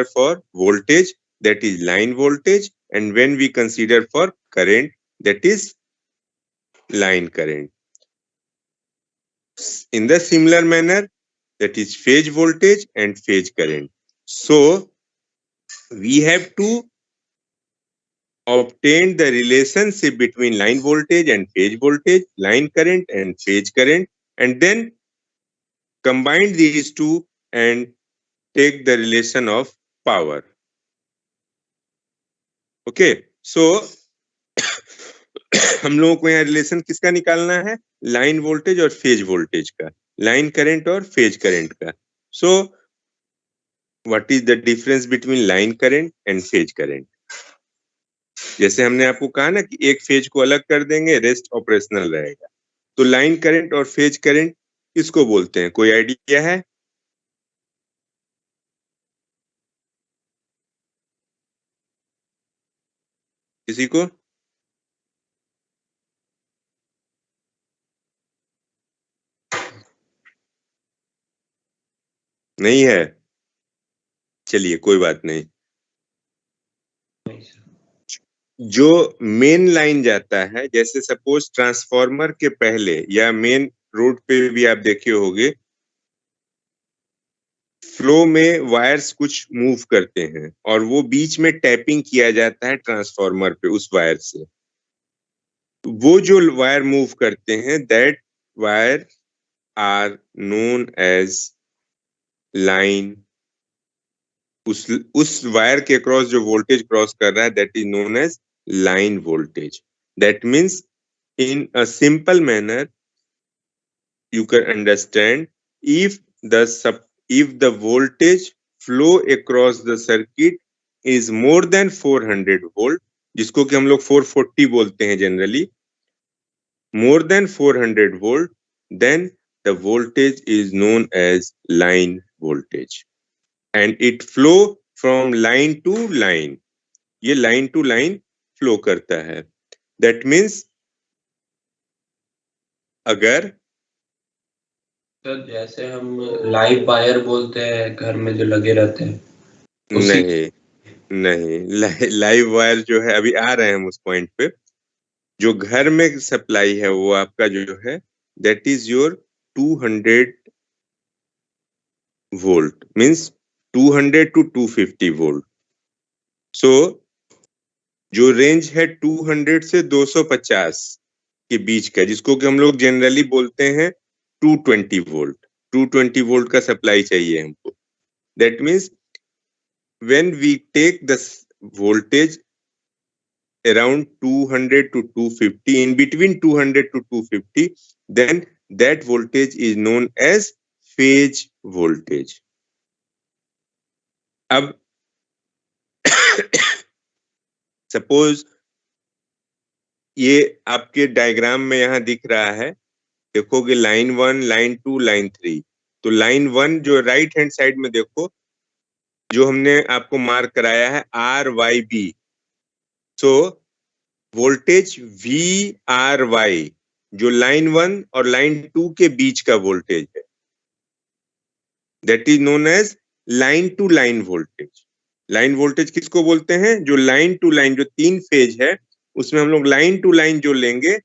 for voltage, that is line voltage, and when we consider for current, that is line current. In the similar manner, that is phase voltage and phase current. So we have to obtain the relationship between line voltage and phase voltage, line current and phase current, and then combine these two and take the relation of power. Okay, so हम लोगों को यहाँ relation किसका निकालना है? Line voltage और phase voltage का, line current और फेज करंट का. So what is the difference between line current and phase current? जैसे हमने आपको कहा ना कि एक फेज को अलग कर देंगे, रेस्ट ऑपरेशनल रहेगा. तो लाइन करंट और फेज करंट किसको बोलते हैं? कोई आइडिया है? किसी को? नहीं है? चलिए कोई बात नहीं. जो मेन लाइन जाता है, जैसे सपोज ट्रांसफार्मर के पहले या मेन रोड पे भी आप देखे होंगे, फ्लो में वायर्स कुछ मूव करते हैं और वो बीच में टैपिंग किया जाता है ट्रांसफार्मर पे उस वायर से. वो जो वायर मूव करते हैं, that wire are known as line. उस वायर के क्रॉस जो वोल्टेज क्रॉस कर रहा है, that is known as line voltage. That means in a simple manner you can understand, if the voltage flow across the circuit is more than 400 volt, जिसको कि हम लोग 440 बोलते हैं generally, more than 400 volt, then the voltage is known as line voltage and it flow from line to line. ये line to line flow करता है. That means अगर सर जैसे हम लाइव वायर बोलते हैं घर में जो लगे रहते हैं, नहीं, लाइव वायर जो है, अभी आ रहे हैं हम उस पॉइंट पे. जो घर में सप्लाई है वो आपका जो है, that is your 200 volt, means 200 to 250 volt. So जो रेंज है 200 से 250 के बीच का, जिसको कि हम लोग जनरली बोलते हैं 220 वोल्ट. 220 वोल्ट का सप्लाई चाहिए हमको. That means when we take the voltage around 200 to 250, in between 200 to 250, then that voltage is known as phase voltage. अब सपोज ये आपके डायग्राम में यहां दिख रहा है, देखोगे लाइन 1, लाइन 2, लाइन 3. तो लाइन 1 जो राइट हैंड साइड में देखो, जो हमने आपको मार्क कराया है RYB. सो वोल्टेज VRY जो लाइन 1 और लाइन 2 के बीच का वोल्टेज है, that is known as line to line voltage. Line voltage किसको बोलते हैं? जो लाइन टू लाइन, जो 3 फेज है उसमें हम लोग लाइन टू लाइन जो लेंगे,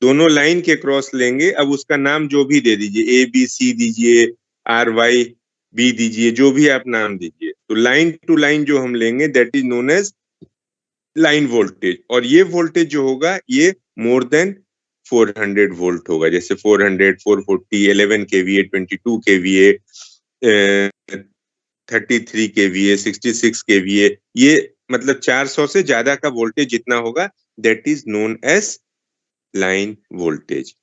दोनों लाइन के क्रॉस लेंगे. अब उसका नाम जो भी दे दीजिए, ABC दीजिए, RYB दीजिए, जो भी आप नाम दीजिए. तो लाइन टू लाइन जो हम लेंगे, that is known as line voltage. और ये वोल्टेज जो होगा, ये मोर देन 400 वोल्ट होगा. जैसे 400, 440, 11 kVA, 22 kVA, 33 kVA, 66 kVA, ये मतलब 400 से ज्यादा का वोल्टेज जितना होगा, that is known as line voltage.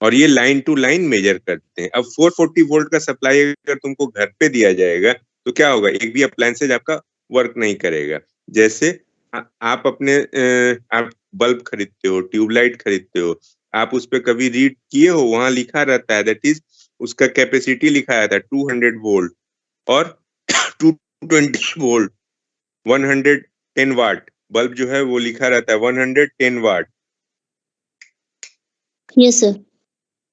और ये लाइन टू लाइन मेजर करते हैं. अब 440 वोल्ट का सप्लाई अगर तुमको घर पे दिया जाएगा तो क्या होगा? एक भी अप्लायंसेज आपका वर्क नहीं करेगा. जैसे आप अपने आप बल्ब खरीदते हो, ट्यूबलाइट खरीदते हो, आप उस पर कभी रीड किए हो? वहां लिखा रहता है, दैट इज उसका कैपेसिटी लिखा रहता है 200 वोल्ट और 220 वोल्ट, 110 वाट. बल्ब जो है वो लिखा रहता है 110 वाट. Yes sir.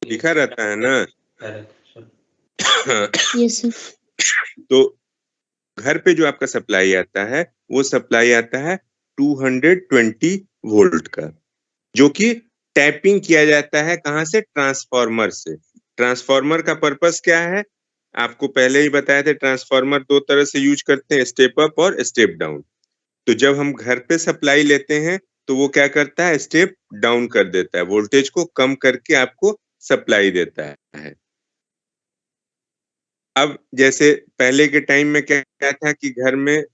लिखा रहता है ना? Yes sir. तो घर पे जो आपका सप्लाई आता है वो सप्लाई आता है 220 वोल्ट का, जो कि टैपिंग किया जाता है कहाँ से? ट्रांसफार्मर से। ट्रांसफार्मर का पर्पस क्या है? आपको पहले ही बताया था, ट्रांसफार्मर दो तरह से यूज करते हैं, स्टेप अप और स्टेप डाउन। तो जब हम घर पे सप्लाई लेते हैं तो वो क्या करता है? स्टेप डाउन कर देता है, वोल्टेज को कम करके आपको सप्लाई देता है। अब जैसे पहले के टाइम में क्या क्या था कि घर में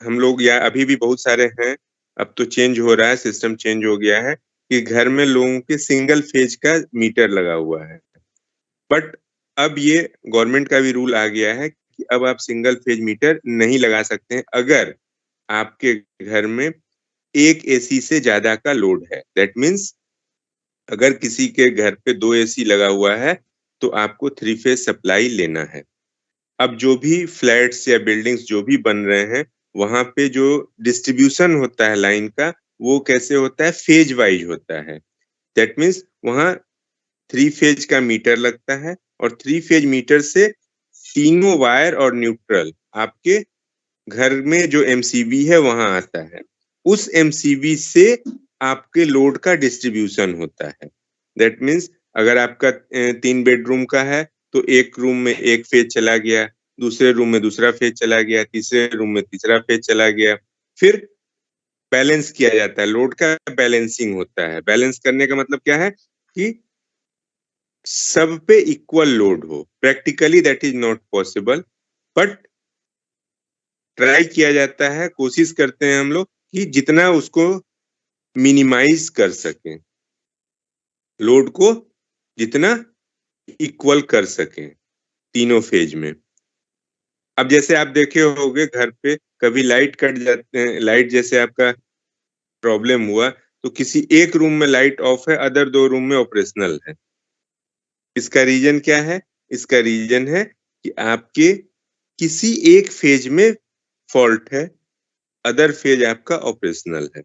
हम लोग, या अभी भी बहुत सारे हैं, अब तो चेंज हो रहा है, सिस्टम चेंज हो गया है, कि घर में लोगों के सिंगल फेज का मीटर लगा हुआ है। बट अब ये गवर्नमेंट का भी रूल आ गया है कि अब आप सिंगल फेज मीटर नहीं लगा सकते हैं अगर आपके घर में एक एसी से ज्यादा का लोड है। दैट मीन्स अगर किसी के घर पे 2 एसी लगा हुआ है तो आपको 3 फेज सप्लाई लेना है। अब जो भी फ्लैट्स या बिल्डिंग्स जो भी बन रहे हैं, वहां पे जो डिस्ट्रीब्यूशन होता है लाइन का, वो कैसे होता है? फेज वाइज होता है। दैट मीन्स वहां 3 फेज का मीटर लगता है और 3 फेज मीटर से तीनों वायर और न्यूट्रल आपके घर में जो एमसीबी है वहां आता है। उस एमसीबी से आपके लोड का डिस्ट्रीब्यूशन होता है। दैट मीन्स अगर आपका 3 बेडरूम का है तो एक रूम में एक फेज चला गया, दूसरे रूम में दूसरा फेज चला गया, तीसरे रूम में तीसरा फेज चला गया, फिर बैलेंस किया जाता है। लोड का बैलेंसिंग होता है। बैलेंस करने का मतलब क्या है? कि सब पे इक्वल लोड हो। Practically that is not possible, but try किया जाता है, कोशिश करते हैं हम लोग कि जितना उसको मिनिमाइज कर सकें, लोड को जितना इक्वल कर सकें तीनों फेज में। अब जैसे आप देखे होंगे घर पे कभी लाइट कट जाते हैं, लाइट जैसे आपका प्रॉब्लम हुआ तो किसी एक रूम में लाइट ऑफ है, अदर 2 रूम में ऑपरेशनल है। इसका रीजन क्या है? इसका रीजन है कि आपके किसी एक फेज में फॉल्ट है, अदर फेज आपका ऑपरेशनल है।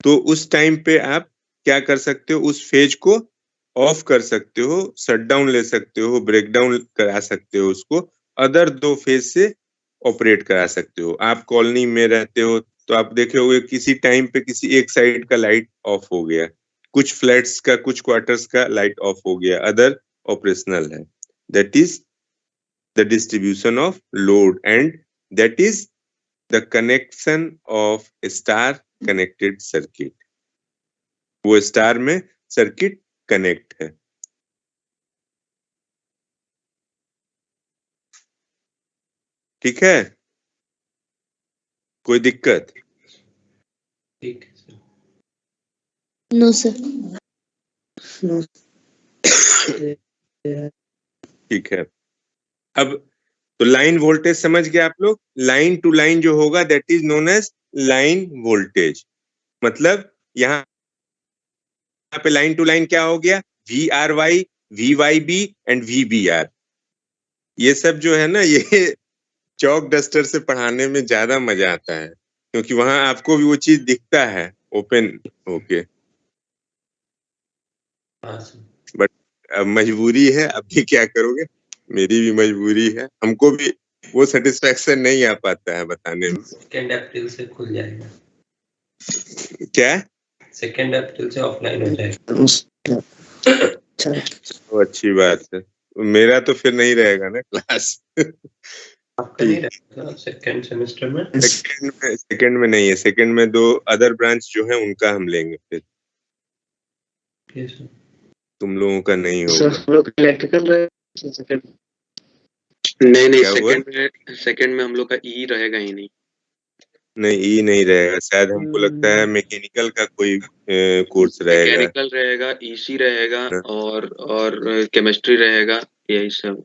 तो उस टाइम पे आप क्या कर सकते हो? उस फेज को ऑफ कर सकते हो, शट डाउन ले सकते हो, ब्रेक डाउन करा सकते हो, उसको अदर 2 फेज से ऑपरेट करा सकते हो। आप कॉलोनी में रहते हो तो आप देखे होंगे किसी टाइम पे किसी एक साइड का लाइट ऑफ हो गया, कुछ फ्लैट्स का, कुछ क्वार्टर्स का लाइट ऑफ हो गया, अदर ऑपरेशनल है। That is the distribution of load and that is the connection of star connected circuit. वो स्टार में सर्किट कनेक्ट है। ठीक है? कोई दिक्कत? ठीक है सर। No sir. ठीक है। अब तो लाइन वोल्टेज समझ गए आप लोग? लाइन टू लाइन जो होगा that is known as line voltage. मतलब यहाँ पे लाइन टू लाइन क्या हो गया? V R Y, V Y B and V B R. ये सब जो है ना, ये चौक डस्टर से पढ़ाने में ज्यादा मजा आता है, क्योंकि वहां आपको भी वो चीज दिखता है ओपन होके। हाँ सर। बट अब मजबूरी है, अब भी क्या करोगे? मेरी भी मजबूरी है, हमको भी वो सेटिस्फेक्शन नहीं आ पाता है बताने में। 2 अप्रैल से खुल जाएगा। क्या? 2 अप्रैल से ऑफलाइन हो जाएगा। तो अच्छी बात है। मेरा तो फिर नहीं रहेगा ना क्लास। आपका नहीं रहेगा सेकेंड सेमेस्टर में? सेकंड में नहीं है, सेकंड में 2 अदर ब्रांच जो है उनका हम लेंगे फिर। Yes, sir. तुम लोगों का नहीं होगा। सर लोग इलेक्ट्रिकल रहे नहीं सेकंड में हम लोग का ई रहेगा ही नहीं। नहीं, ई नहीं रहेगा, शायद हमको लगता है मैकेनिकल का कोई कोर्स रहेगा। मैकेनिकल रहेगा, ईसी रहेगा और केमिस्ट्री रहेगा, यही सब।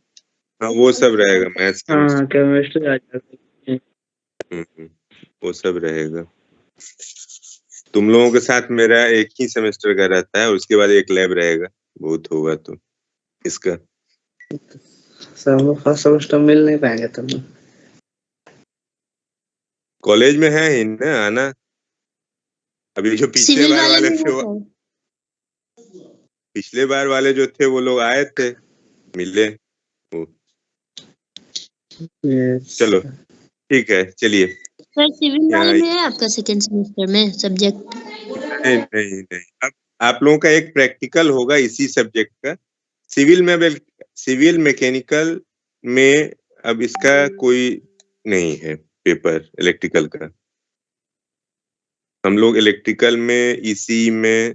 हाँ वो सब रहेगा, मैथ्स हाँ केमिस्ट्री आ जाएगा। वो सब रहेगा। तुम लोगों के साथ मेरा एक ही सेमेस्टर का रहता है, उसके बाद एक लैब रहेगा, बहुत होगा तो इसका। सर हम लोग फर्स्ट सेमेस्टर मिल नहीं पाएंगे तुम लोग। कॉलेज में है ही ना आना। अभी जो पिछले सिविल बार वाले वाले भी थे, है सर। पिछले बार वाले जो थे वो लोग आए थे, मिले वो। चलो ठीक है, चलिए। सर सिविल यहाँ वाले में है आपका सेकंड सेमेस्टर में सब्जेक्ट? नहीं नहीं नहीं, अब आप लोगों का एक प्रैक्टिकल होगा इसी सब्जेक्ट का। सिविल मैकेनिकल में अब इसका कोई नहीं है पेपर इलेक्ट्रिकल का। हम लोग इलेक्ट्रिकल में, ईसी में,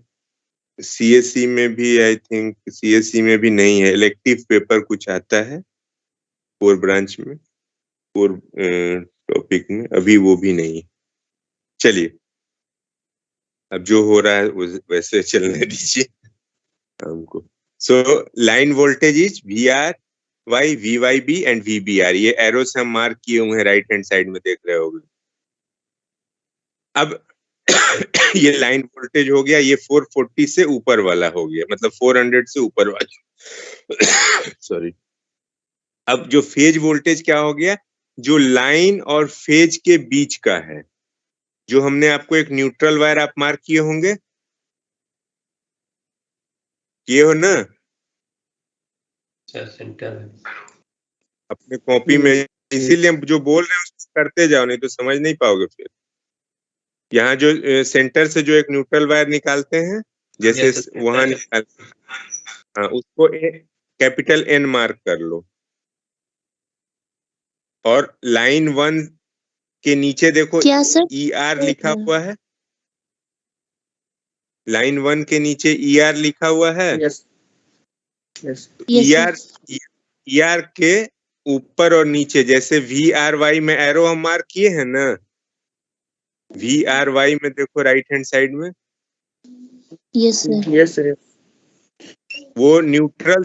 सीएससी में भी, आई थिंक सीएससी में भी नहीं है। इलेक्टिव पेपर कुछ आता है 4 ब्रांच में, 4 टॉपिक में, अभी वो भी नहीं है। चलिए, अब जो हो रहा है वैसे चलने दीजिए हमको। So line voltage is VR, Y, VYB and VBR। ये एरो से हम मार्क किए हुए हैं, राइट हैंड साइड में देख रहे होंगे। अब ये लाइन वोल्टेज हो गया, ये 440 से ऊपर वाला हो गया, मतलब 400 से ऊपर वाला सॉरी। अब जो फेज वोल्टेज क्या हो गया, जो लाइन और फेज के बीच का है, जो हमने आपको एक न्यूट्रल वायर आप मार्क किए होंगे, किए हो ना सेंटर अपने कॉपी में? इसीलिए जो बोल रहे हैं उसको करते जाओ, नहीं तो समझ नहीं पाओगे फिर। यहाँ जो सेंटर से जो एक न्यूट्रल वायर निकालते हैं, जैसे वहां निकाल, हाँ, उसको कैपिटल N मार्क कर लो। और लाइन 1 के नीचे देखो क्या सर? ER लिखा हुआ है। लाइन 1 के नीचे ER लिखा हुआ है। यस यस ER के ऊपर और नीचे, जैसे VRY में एरो हम मार्क किए हैं ना, VRY में देखो राइट हैंड साइड में, यस सर। Yes sir. वो न्यूट्रल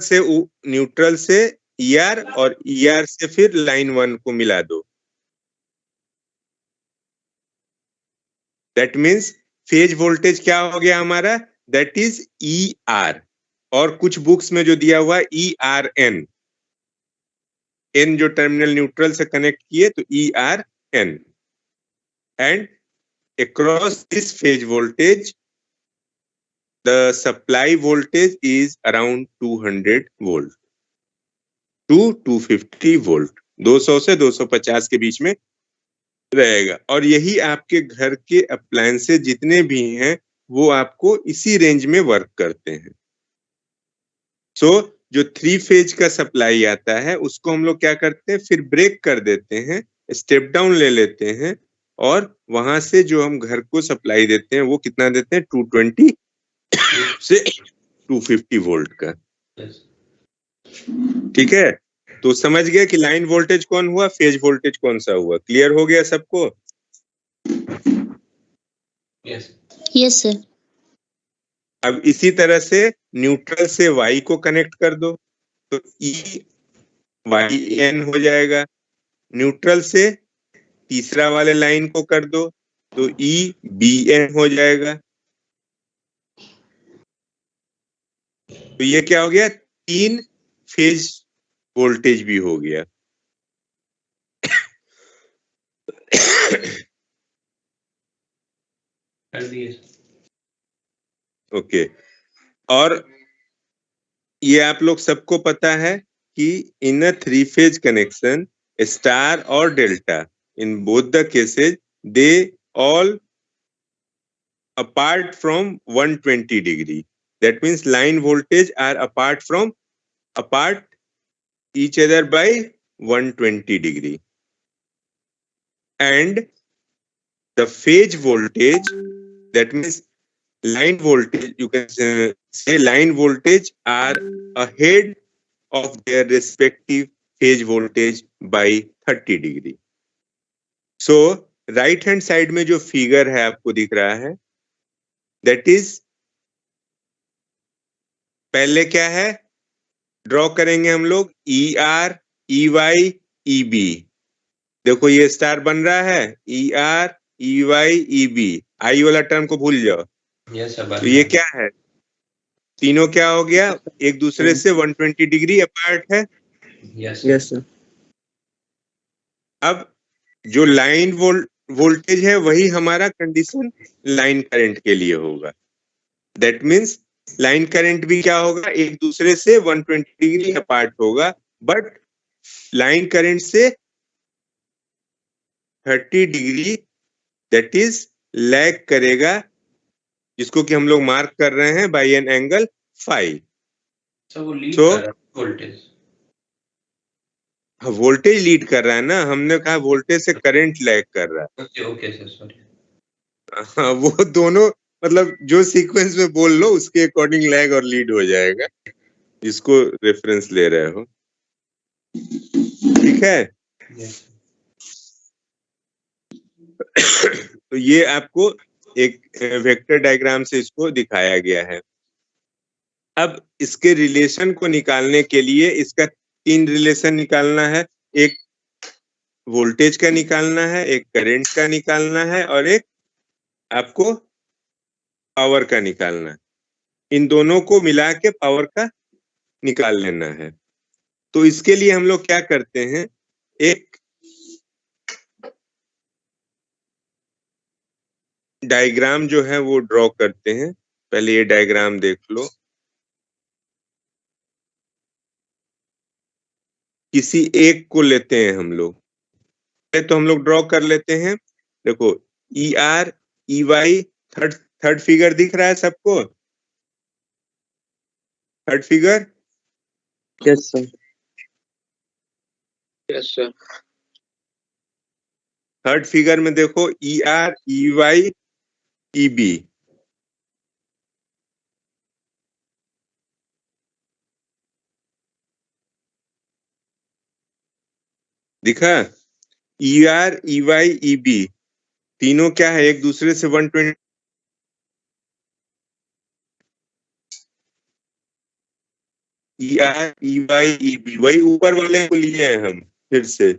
से ER और ER से फिर लाइन 1 को मिला दो। दैट मीन्स फेज वोल्टेज क्या हो गया हमारा, दैट इज ER। और कुछ बुक्स में जो दिया हुआ है ERN, N जो टर्मिनल न्यूट्रल से कनेक्ट किए तो ERN। And across this phase voltage the supply voltage is around 200 volt to 250 volt, 200 से 250 के बीच में रहेगा। और यही आपके घर के अप्लायंसेस जितने भी हैं वो आपको इसी रेंज में वर्क करते हैं। सो जो 3 फेज का सप्लाई आता है उसको हम लोग क्या करते हैं, फिर ब्रेक कर देते हैं, स्टेप डाउन ले लेते हैं, और वहां से जो हम घर को सप्लाई देते हैं वो कितना देते हैं, 220 से 250 वोल्ट का। ठीक है, तो समझ गए कि लाइन वोल्टेज कौन हुआ, फेज वोल्टेज कौन सा हुआ। क्लियर हो गया सबको? Yes sir. अब इसी तरह से न्यूट्रल से Y को कनेक्ट कर दो तो EYN हो जाएगा। न्यूट्रल से तीसरा वाले लाइन को कर दो तो EBN हो जाएगा। तो ये क्या हो गया, 3 फेज वोल्टेज भी हो गया। ओके, और ये आप लोग सबको पता है कि इन अ 3 फेज कनेक्शन, स्टार और delta, in both the cases they all apart from 120 degree. That means line voltage are apart each other by 120 degree. And the phase voltage, that means line voltage, you can say line voltage are ahead of their respective phase voltage by 30 degree. So right hand side में जो figure है आपको दिख रहा है, that is, पहले क्या है, ड्रॉ करेंगे हम लोग ER, EY, EB। देखो ये स्टार बन रहा है, ER, EY, EB। आई वाला टर्म को भूल जाओ। तो ये क्या है, तीनों क्या हो गया, एक दूसरे से 120 डिग्री अपार्ट है। Yes sir. अब जो लाइन वोल्टेज है वही हमारा कंडीशन लाइन करंट के लिए होगा। दैट मीन्स लाइन करंट भी क्या होगा, एक दूसरे से 120 डिग्री अपार्ट होगा, बट लाइन करंट से 30 डिग्री दैट इज लैग करेगा, जिसको कि हम लोग मार्क कर रहे हैं बाय एन एंगल फाई। वो लीड So, कर रहा है वोल्टेज। वोल्टेज लीड कर रहा है ना, हमने कहा वोल्टेज से करंट लैग कर रहा है। Okay sir, sorry. हाँ, वो दोनों मतलब जो सीक्वेंस में बोल लो उसके अकॉर्डिंग लैग और लीड हो जाएगा, जिसको रेफरेंस ले रहे हो। ठीक है। यस। तो ये आपको एक वेक्टर डायग्राम से इसको दिखाया गया है। अब इसके रिलेशन को निकालने के लिए इसका 3 रिलेशन निकालना है। एक वोल्टेज का निकालना है, एक करंट का निकालना है और एक आपको पावर का निकालना है। इन दोनों को मिला के पावर का निकाल लेना है। तो इसके लिए हम लोग क्या करते हैं, एक डायग्राम जो है वो ड्रॉ करते हैं। पहले ये डायग्राम देख लो। किसी एक को लेते हैं हम लोग, तो हम लोग ड्रॉ कर लेते हैं। देखो E R E Y, third figure दिख रहा है सबको? Third figure? Yes sir. Yes sir. Third figure में देखो E R E Y E B, दिखा? E R E Y E B तीनों क्या है, एक दूसरे से 120 E R E Y E B, वही ऊपर वाले को लिए हैं हम फिर से।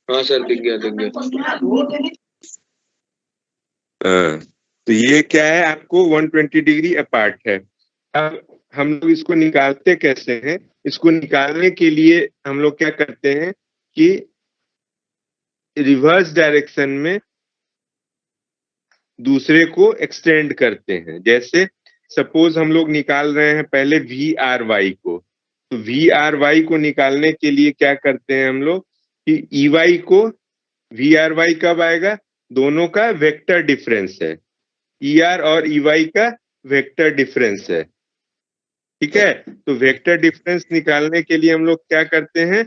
हाँ सर, दिख गया। तो ये क्या है, आपको 120 डिग्री अपार्ट है। अब हम लोग इसको निकालते कैसे हैं? इसको निकालने के लिए हम लोग क्या करते हैं कि रिवर्स डायरेक्शन में दूसरे को एक्सटेंड करते हैं। जैसे सपोज हम लोग निकाल रहे हैं पहले वी आर वाई को, तो वी आर वाई को निकालने के लिए क्या करते हैं हम लोग कि ई वाई को, वी आर वाई कब आएगा? दोनों का वेक्टर डिफरेंस है, ई आर और ई वाई का वेक्टर डिफरेंस है। ठीक है। तो वेक्टर डिफरेंस निकालने के लिए हम लोग क्या करते हैं,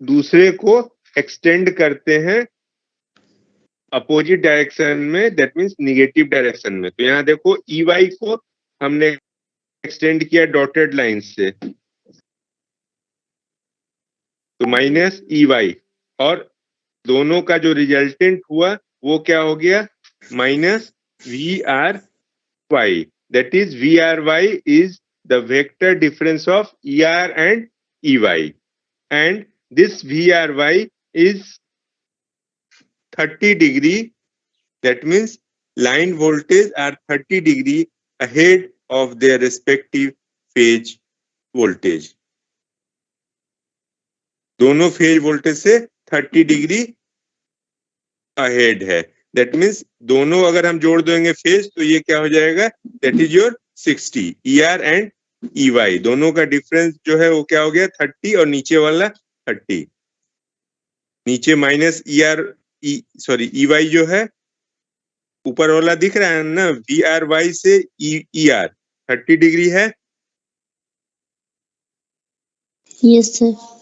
दूसरे को एक्सटेंड करते हैं अपोजिट डायरेक्शन में, दैट मीन्स निगेटिव डायरेक्शन में। तो यहाँ देखो ई वाई को हमने एक्सटेंड किया डॉटेड लाइन से, तो माइनस ई वाई, और दोनों का जो रिजल्टेंट हुआ वो क्या हो गया, minus V R Y. That is V R Y is the vector difference of E R and E Y, and this VRY is 30 degree. That means line voltage are 30 degree ahead of their respective phase voltage. दोनों phase voltage से 30 degree ahead है। That means दोनों अगर हम जोड़ देंगे phase तो ये क्या हो जाएगा, that is your 60। E R and E Y दोनों का डिफरेंस जो है वो क्या हो गया, 30, और नीचे वाला 30। नीचे minus E R sorry E Y जो है, ऊपर वाला दिख रहा है ना, वी आर वाई से ई आर 30 डिग्री है। Yes sir.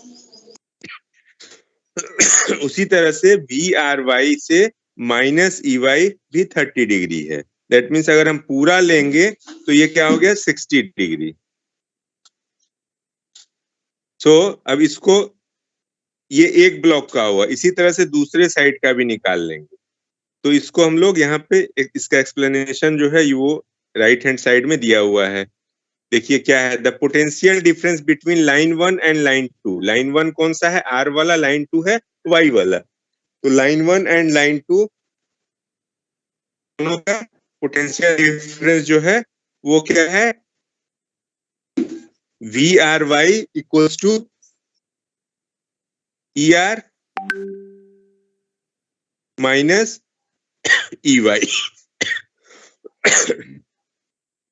उसी तरह से वी आर वाई से माइनस ई वाई भी 30 डिग्री है। दैट मीन्स अगर हम पूरा लेंगे तो ये क्या हो गया, 60 डिग्री। सो अब इसको, ये एक ब्लॉक का हुआ, इसी तरह से दूसरे साइड का भी निकाल लेंगे। तो इसको हम लोग यहाँ पे इसका एक्सप्लेनेशन जो है वो राइट हैंड साइड में दिया हुआ है। देखिए क्या है, the potential difference between line 1 and line 2। Line 1 कौन सा है, आर वाला, लाइन 2 है वाई वाला। तो लाइन 1 एंड लाइन 2 दोनों का पोटेंशियल डिफरेंस जो है वो क्या है, V R Y equals to E R minus E Y.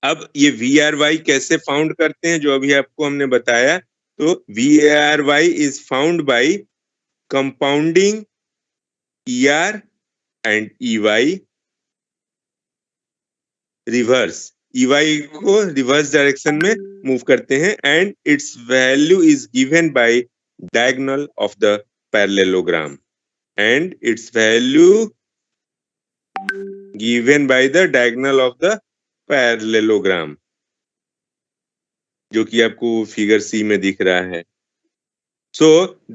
अब ये VRY कैसे फाउंड करते हैं, जो अभी आपको हमने बताया, तो VRY is found by compounding ER and EY reverse, EY को रिवर्स डायरेक्शन में मूव करते हैं, and it's value is given by diagonal of the parallelogram, and it's value given by the diagonal of the parallelogram, जो कि आपको figure सी में दिख रहा है. So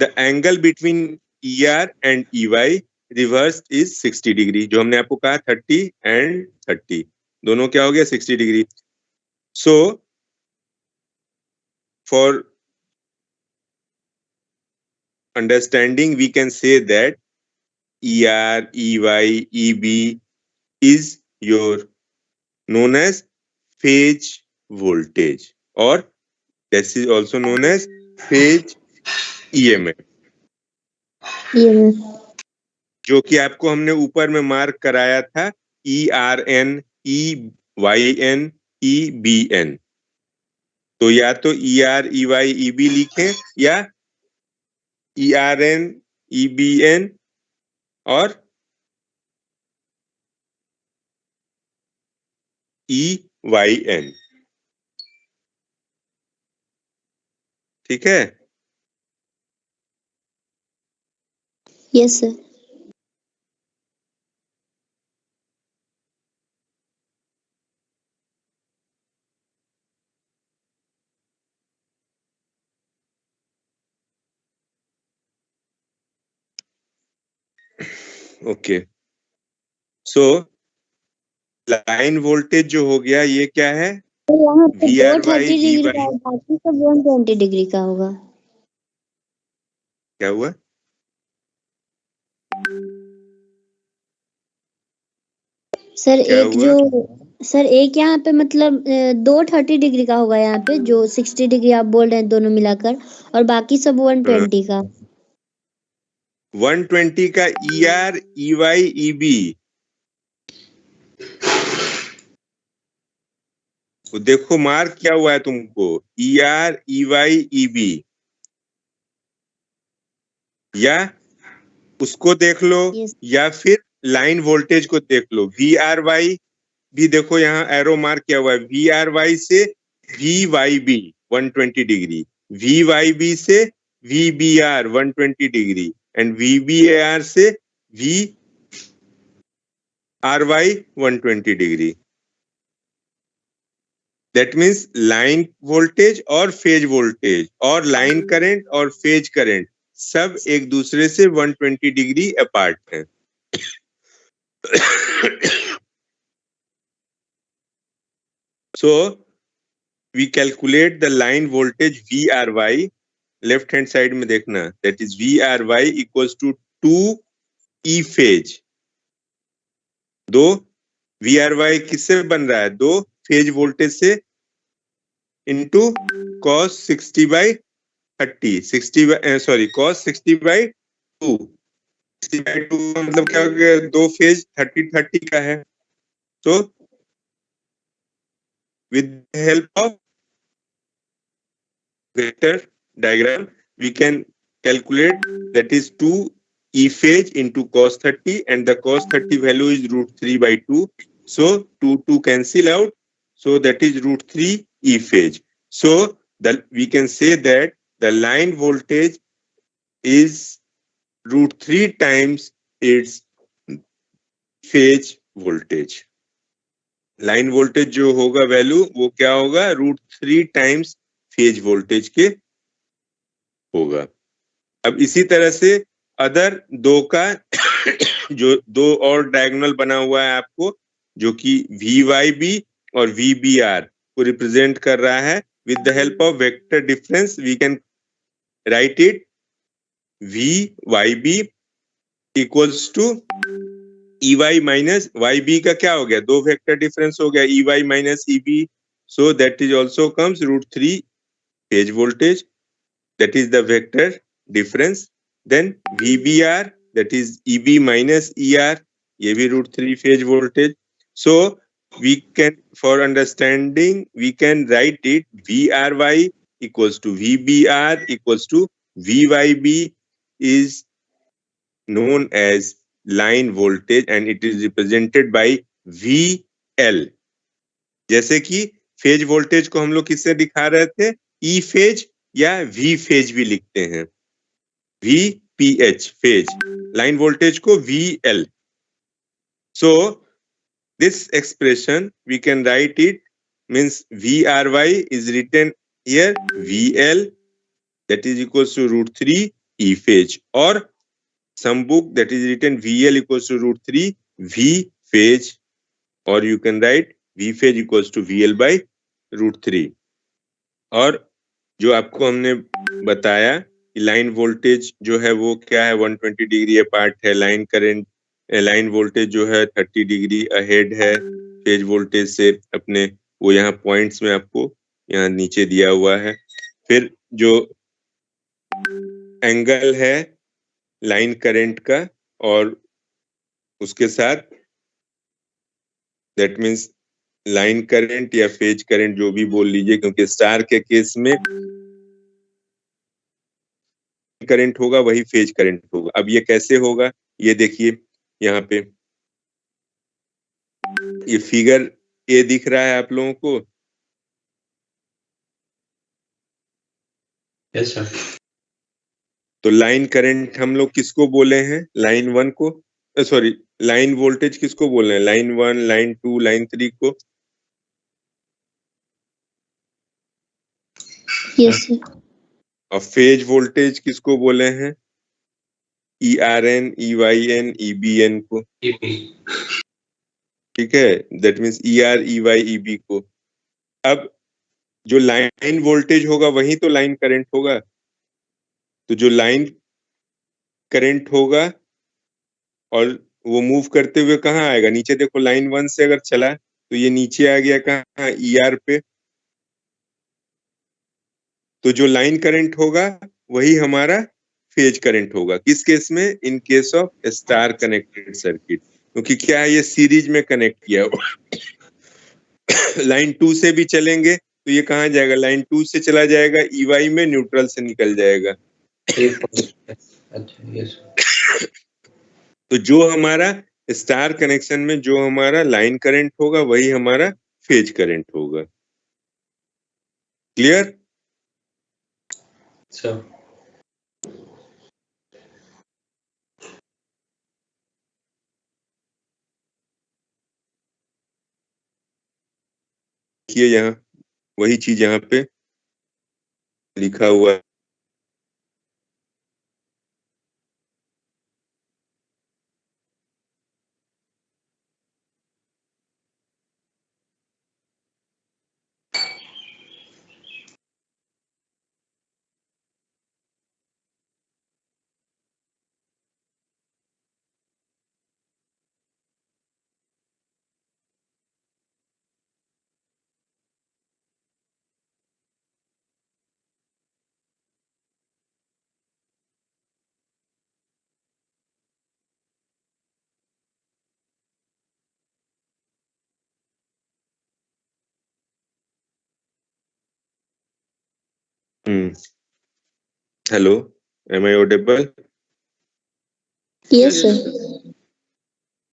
the angle between ER and EY reversed is 60 degree, जो हमने आपको कहा 30 and 30 दोनों क्या हो गया 60 degree. So for understanding we can say that ER, EY, EB is your known as phase voltage, or this is also known as phase EMF, जो कि आपको हमने ऊपर में मार्क कराया था ERN, EYN, EBN. तो या तो ER, EY, EB लिखें या ERN, EBN और EYN. ठीक है? Yes sir. Okay. So line voltage जो हो गया ये क्या है, यहाँ पे VRY, 230 डिग्री का VY. है, बाकी सब 120 डिग्री का होगा. क्या हुआ? सर क्या एक हुआ? जो सर एक यहाँ पे मतलब 230 डिग्री का होगा यहाँ पे, जो 60 डिग्री आप बोल रहे हैं दोनों मिलाकर, और बाकी सब 120 का. 120 का ER, EY, EB. तो देखो मार्क क्या हुआ है तुमको, ER, EY, EB, या उसको देख लो Yes. या फिर लाइन वोल्टेज को देख लो. VRY भी देखो यहाँ एरो मार्क किया हुआ है, VRY से VYB 120 डिग्री, VYB से VBR 120 डिग्री, एंड VBAR से VRY 120 degree. That means line voltage और फेज वोल्टेज और लाइन करंट और फेज करंट सब एक दूसरे से 120 डिग्री अपार्ट हैं. So we calculate the line voltage VRY, left hand side में देखना, that is VRY equals to 2E phase. दो VRY किससे बन रहा है, दो फेज वोल्टेज से into cos 60 by 30, cos 60 by 2. 60 by 2 मतलब क्या हो गया, दो फेज 30-30 का है. तो with the help of vector diagram we can calculate, that is 2E phase into cos 30, and the cos 30 value is √3 by 2. So 2 cancel out, so that is √3 E phase. So we can say that the line voltage is √3 times its phase voltage. Line voltage जो होगा value वो क्या होगा, √3 times phase voltage के होगा. अब इसी तरह से अदर दो का जो दो और डायगोनल बना हुआ है आपको, जो कि VYB और VBR को रिप्रेजेंट कर रहा है. With the help of vector difference we can write it, VYB equals to EY minus YB का क्या हो गया, दो वेक्टर डिफरेंस हो गया, EY minus EB. So that is also comes √3 phase voltage, that is the vector difference. Then VBR, that is EB minus ER, ये भी √3 phase voltage. So we can, for understanding, we can write it VRY equals to VBR equals to VYB is known as line voltage and it is represented by VL. जैसे कि phase voltage को हम लोग किससे दिखा रहे थे, ई phase या वी फेज भी लिखते हैं, VPH फेज, लाइन वोल्टेज को VL. So this expression we can write it means VRY is written here VL that is equals to √3 E phase, or some book that is written VL equals to √3 V phase, or you can write V phase equals to VL by √3. और जो आपको हमने बताया कि line voltage जो है वो क्या है, 120 डिग्री अपार्ट है, लाइन करंट, लाइन वोल्टेज जो है 30 डिग्री अहेड है फेज वोल्टेज से अपने, वो यहाँ पॉइंट्स में आपको यहाँ नीचे दिया हुआ है. फिर जो एंगल है लाइन करंट का और उसके साथ दैट मीन्स लाइन करंट या फेज करंट जो भी बोल लीजिए, क्योंकि स्टार के केस में करंट होगा वही फेज करंट होगा. अब ये कैसे होगा, ये देखिए यहाँ पे ये फिगर ए दिख रहा है आप लोगों को. Yes sir. तो लाइन करंट हम लोग किसको बोले हैं, लाइन 1 को, सॉरी लाइन वोल्टेज किसको बोले हैं, लाइन 1, लाइन 2, लाइन 3 को. Yes sir. और फेज वोल्टेज किसको बोले हैं, ERN, EYN, EBN को. ठीक है, that means ER, EY, EB को. अब जो लाइन वोल्टेज होगा वही तो लाइन करंट होगा. तो जो लाइन करंट होगा और वो मूव करते हुए कहाँ आएगा, नीचे देखो, लाइन 1 से अगर चला तो ये नीचे आ गया कहाँ, ER पे. तो जो लाइन करंट होगा वही हमारा फेज करंट होगा. किस केस में, in case of star connected circuit, क्योंकि क्या है ये सीरीज में कनेक्ट किया हुआ. लाइन 2 से भी चलेंगे तो ये कहाँ जाएगा, लाइन 2 से चला जाएगा EY में, न्यूट्रल से निकल जाएगा. अच्छा यस. तो जो हमारा स्टार कनेक्शन में जो हमारा लाइन करंट होगा वही हमारा फेज करंट होगा. Clear sir? देखिए यहाँ वही चीज यहाँ पे लिखा हुआ है. Hello, am I audible? Yes sir.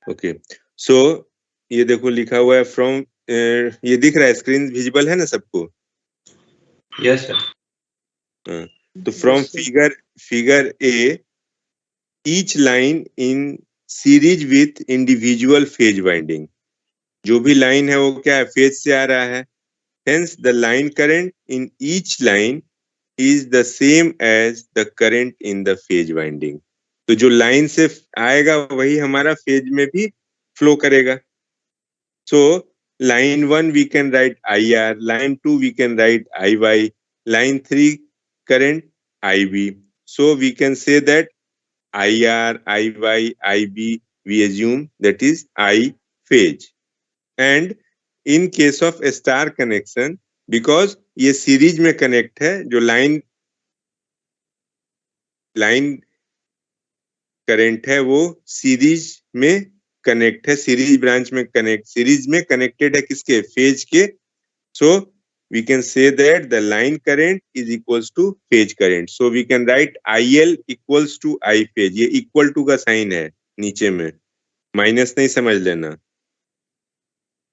Okay, so ये देखो लिखा हुआ है फ्रॉम, ये दिख रहा है, स्क्रीन विजिबल है ना सबको? Yes sir. तो from figure A, each line in series with individual phase winding. जो भी लाइन है वो क्या है, फेज से आ रहा है. Hence the line current in each line is the same as the current in the phase winding. तो जो लाइन से आएगा वही हमारा फेज में भी फ्लो करेगा. So line 1 we can write IR, line 2 we can write IY, line 3 current IB. So we can say that IR, IY, IB we assume that is I phase. And in case of a star connection, because ये series में connect है, जो line current है वो series में connect है, series branch में connect, series में कनेक्टेड है किसके, फेज के. सो we can say that the line current is equals to phase current. So we can write IL equals to I phase. ये equal to का sign है नीचे में, माइनस नहीं समझ लेना.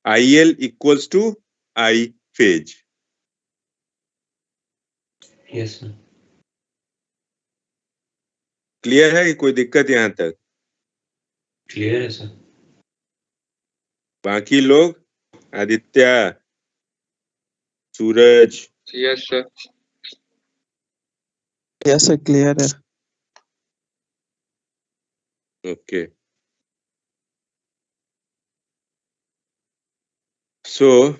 IL equals to I phase. Yes sir. Clear है कि कोई दिक्कत यहाँ तक? क्लियर है सर. बाकी लोग, Aditya, Suraj. Yes sir. Yes sir, clear है. ओके. सो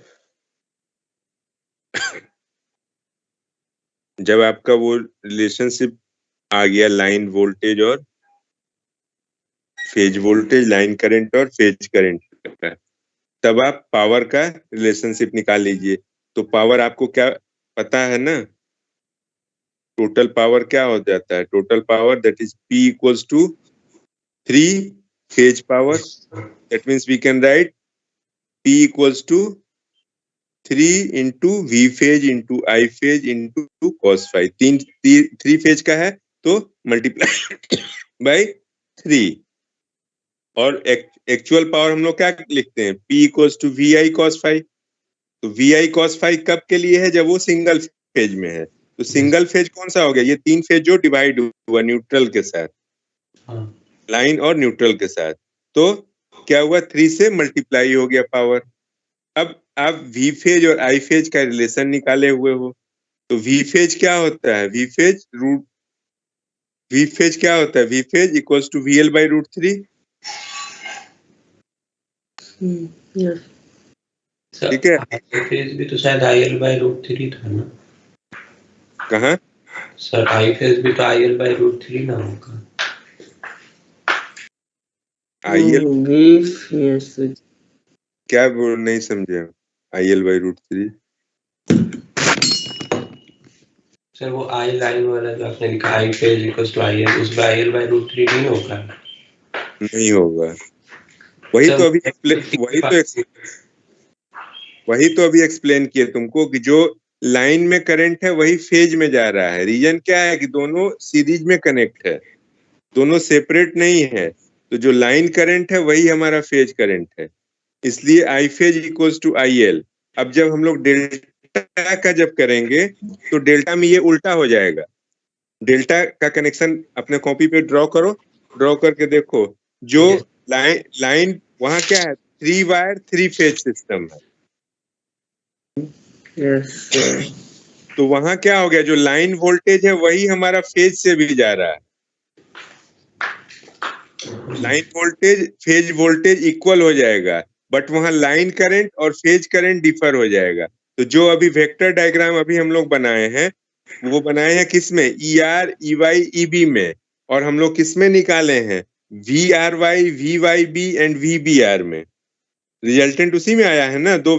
जब आपका वो रिलेशनशिप आ गया लाइन वोल्टेज और फेज वोल्टेज, लाइन करंट और फेज करंट का, तब आप पावर का रिलेशनशिप निकाल लीजिए. तो पावर आपको क्या पता है ना, टोटल पावर क्या हो जाता है, total power that is P equals to 3 phase power. That means we can write P equals to 3 into V phase into I phase into cos phi. 3 phase का है तो मल्टीप्लाई बाय 3. और actual power हम लोग क्या लिखते हैं, P equals to VI cos phi. तो VI cos फाई कब के लिए है, जब वो सिंगल फेज में है. तो सिंगल फेज कौन सा हो गया, ये 3 फेज जो डिवाइड हुआ न्यूट्रल के साथ, लाइन और न्यूट्रल के साथ. तो क्या हुआ, 3 से मल्टीप्लाई हो गया पावर. अब आप V फेज और I फेज का रिलेशन निकाले हुए हो, तो V फेज क्या होता है, V फेज क्या होता है, V phase equals to VL by root 3. ठीक है. आई फेज भी तो शायद IL बाय रूट 3 था ना. कहाँ सर आई फेज भी तो IL बाय रूट 3 ना होगा. IL क्या बोल, नहीं समझे. IL बाई रूट 3 सर वो आई लाइन वाला जो आपने लिखा I phase equals to IL, उसमें IL बाय रूट 3 नहीं होगा. नहीं होगा. वही तो अभी एक्सप्लेन किया तुमको कि जो लाइन में करंट है वही फेज में जा रहा है. रीजन क्या है कि दोनों सीरीज में कनेक्ट है, दोनों सेपरेट नहीं है. तो जो लाइन करंट है वही हमारा फेज करंट है, इसलिए I phase equals to IL. अब जब हम लोग डेल्टा का जब करेंगे तो डेल्टा में ये उल्टा हो जाएगा. डेल्टा का कनेक्शन अपने कॉपी पे ड्रॉ करो, ड्रॉ करके देखो. जो लाइन वहां क्या है, 3 वायर 3 फेज सिस्टम है. तो वहां क्या हो गया, जो लाइन वोल्टेज है वही हमारा फेज से भी जा रहा है. Line voltage phase voltage equal हो जाएगा, बट वहां लाइन करंट और फेज करंट डिफर हो जाएगा. तो जो अभी वेक्टर डायग्राम अभी हम लोग बनाए हैं, वो बनाए हैं किसमें, ER EY EB में. और हम लोग किसमें निकाले हैं, VRY VYB एंड VBR में. रिजल्टेंट उसी में आया है ना, दो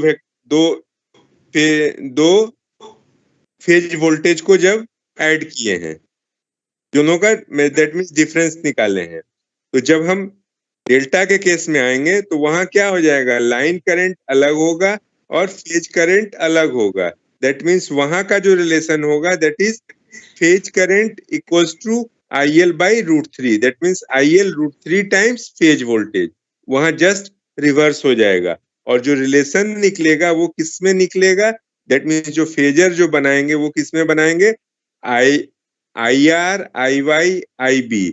फेज वोल्टेज को जब ऐड किए हैं, दोनों का दैट मीन्स डिफरेंस निकाले हैं. तो जब हम डेल्टा के केस में आएंगे तो वहां क्या हो जाएगा, लाइन करंट अलग होगा और फेज करंट अलग होगा. दैट मीन्स वहां का जो रिलेशन होगा that is phase current equals to IL by root 3. That means IL root 3 times phase voltage. वहां जस्ट रिवर्स हो जाएगा. और जो रिलेशन निकलेगा वो किस में निकलेगा, दैट मीन्स जो फेजर जो बनाएंगे वो किस में बनाएंगे, IR IY IB.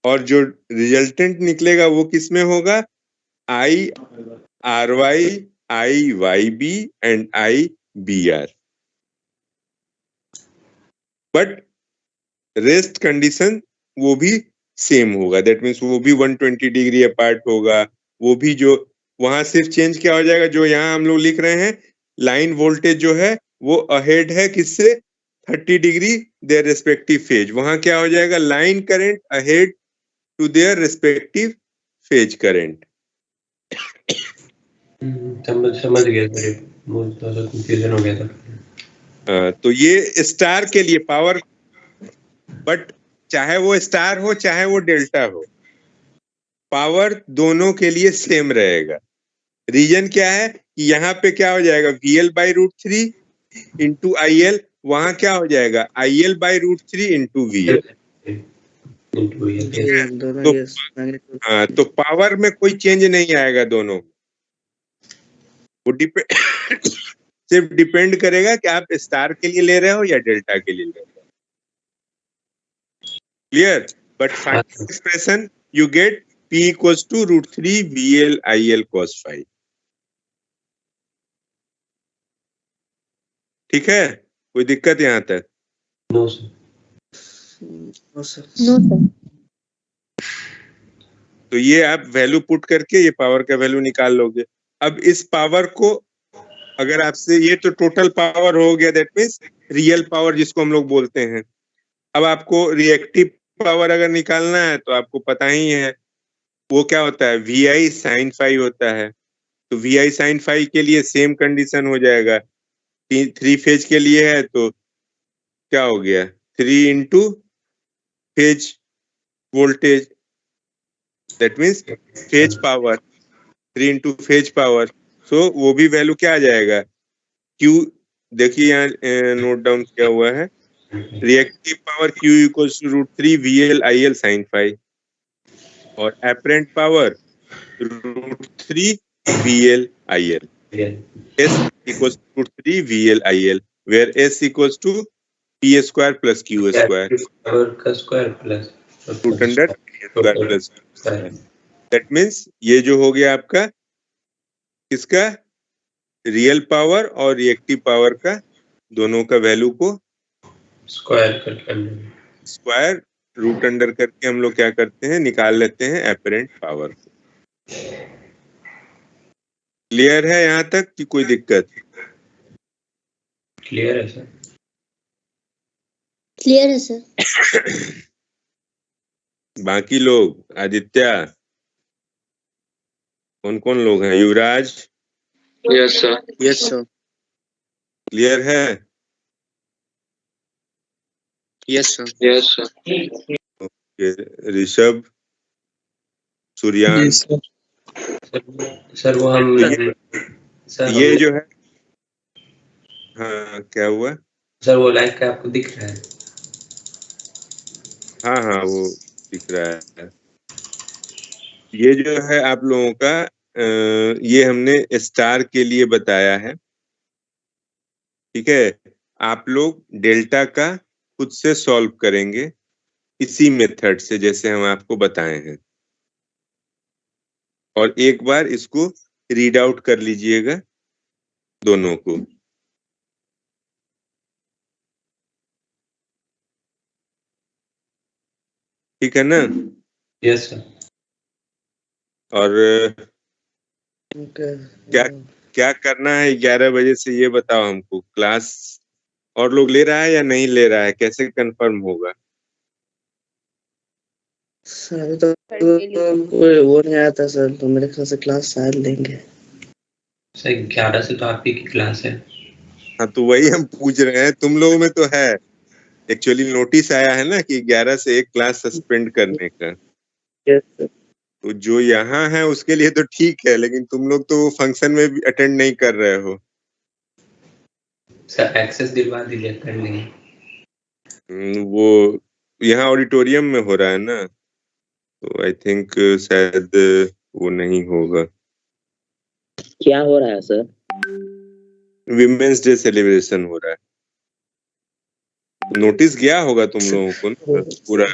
और जो रिजल्टेंट निकलेगा वो किस में होगा, IRY IYB and IBR. But rest condition वो भी सेम होगा. दैट मीन्स वो भी 120 डिग्री अपार्ट होगा. वो भी जो वहां सिर्फ चेंज क्या हो जाएगा, जो यहाँ हम लोग लिख रहे हैं लाइन वोल्टेज जो है वो अहेड है किससे, 30 डिग्री देयर रेस्पेक्टिव फेज. वहां क्या हो जाएगा, line current ahead to their respective phase current. समझ गया सर, मुझे थोड़ा कंफ्यूजन हो गया था. तो ये स्टार के लिए पावर, बट चाहे वो स्टार हो चाहे वो डेल्टा हो, पावर दोनों के लिए सेम रहेगा। रीजन क्या है कि यहाँ पे क्या हो जाएगा, VL/√3 इंटू IL, वहां क्या हो जाएगा, IL/√3 इंटू VL। तो पावर में कोई चेंज नहीं आएगा दोनों, वो सिर्फ डिपेंड करेगा कि आप स्टार के लिए ले रहे हो या डेल्टा के लिए ले रहे हो। Clear? But final expression you get P equals to √3 VL IL cos phi। ठीक है, कोई दिक्कत यहाँ तक? No sir. No sir. तो ये आप वैल्यू पुट करके ये पावर का वैल्यू निकाल लोगे। अब इस पावर को अगर आपसे, ये तो टोटल पावर हो गया, दैट मीन्स रियल पावर जिसको हम लोग बोलते हैं। अब आपको रिएक्टिव पावर अगर निकालना है तो आपको पता ही है वो क्या होता है, VI sin phi होता है। तो VI sin phi के लिए सेम कंडीशन हो जाएगा। 3 फेज के लिए है तो क्या हो गया, 3 into phase voltage, that means phase power, 3 into phase power. So वो भी वैल्यू क्या आ जाएगा, Q, देखिए यहाँ नोट डाउन किया हुआ है, reactive power Q equals to √3 VL IL sin phi, और apparent power √3 VL IL। S equals to √3 VL IL, where S equals to P square plus Q square, √100 plus square। That means ये जो हो गया आपका इसका real power और reactive power का दोनों का वैल्यू को स्क्वायर रूट अंडर करके हम लोग क्या करते हैं, निकाल लेते हैं एपरेंट पावर को। क्लियर है यहाँ तक कि कोई दिक्कत? क्लियर है सर। क्लियर है सर। बाकी लोग, आदित्य, कौन कौन लोग हैं, Yuvraj? Yes sir. Yes sir. Clear है? Yes sir. Yes sir. Rishabh, Suryan? Sir वो हम ये जो है, हाँ क्या हुआ सर, वो लाइक का आपको दिख रहा है? हाँ हाँ वो दिख रहा है। ये जो है आप लोगों का ये हमने स्टार के लिए बताया है, ठीक है। आप लोग डेल्टा का खुद से सॉल्व करेंगे इसी मेथड से जैसे हम आपको बताए हैं, और एक बार इसको रीड आउट कर लीजिएगा दोनों को। ठीक है ना? Yes sir. और क्या करना है 11 बजे से ये बताओ हमको। क्लास और लोग ले रहा है या नहीं ले रहा है, कैसे कंफर्म होगा? सर तो वो नहीं आया था सर, तो मेरे ख्याल से क्लास शायद लेंगे सर। 11 से तो आप ही की क्लास है। हाँ तो वही हम पूछ रहे हैं, तुम लोगों में तो है। एक्चुअली नोटिस आया है ना कि 11 से एक क्लास सस्पेंड करने का। Yes sir. तो जो यहाँ है उसके लिए तो ठीक है, लेकिन तुम लोग तो फंक्शन में भी अटेंड नहीं कर रहे हो। सर एक्सेस दिलवा दीजिए, कर लेंगे। वो यहाँ ऑडिटोरियम में हो रहा है ना, तो आई थिंक शायद वो नहीं होगा। क्या हो रहा है सर? विमेंस डे सेलिब्रेशन हो रहा है। नोटिस गया होगा तुम लोगों को ना पूरा।